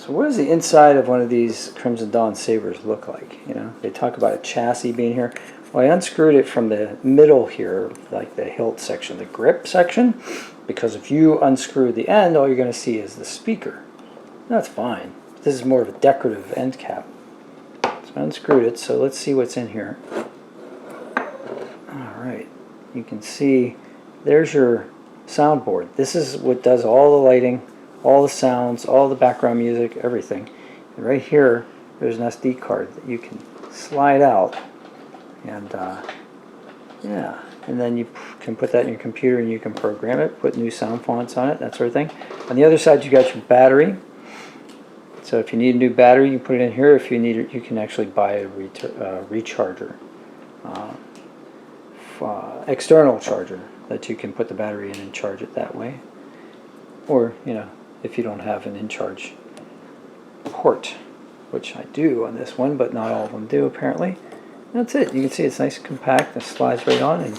So what does the inside of one of these Crimson Dawn sabers look like? You know, they talk about a chassis being here. Well, I unscrewed it from the middle here, like the hilt section, the grip section, because if you unscrew the end, all you're going to see is the speaker. That's fine. This is more of a decorative end cap. So I unscrewed it, so let's see what's in here. Alright, you can see there's your soundboard. This is what does all the lighting, all the sounds, all the background music, everything. And right here, there's an SD card that you can slide out. And yeah, and then you can put that in your computer and you can program it, put new sound fonts on it, that sort of thing. On the other side, you got your battery. So if you need a new battery, you put it in here. If you need it, you can actually buy a recharger, external charger that you can put the battery in and charge it that way. Or, you know, if you don't have an in-charge port, which I do on this one, but not all of them do apparently. That's it. You can see it's nice and compact. It slides right on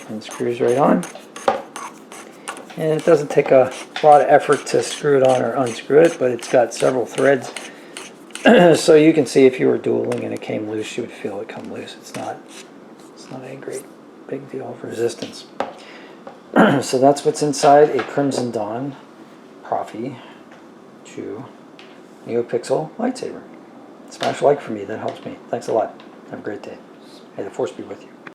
and screws right on. And it doesn't take a lot of effort to screw it on or unscrew it, but it's got several threads. So you can see if you were dueling and it came loose, you would feel it come loose. It's not a great big deal of resistance. So that's what's inside a Crimson Dawn Proffie 2 NeoPixel lightsaber. Smash like for me, that helps me. Thanks a lot. Have a great day. May the Force be with you.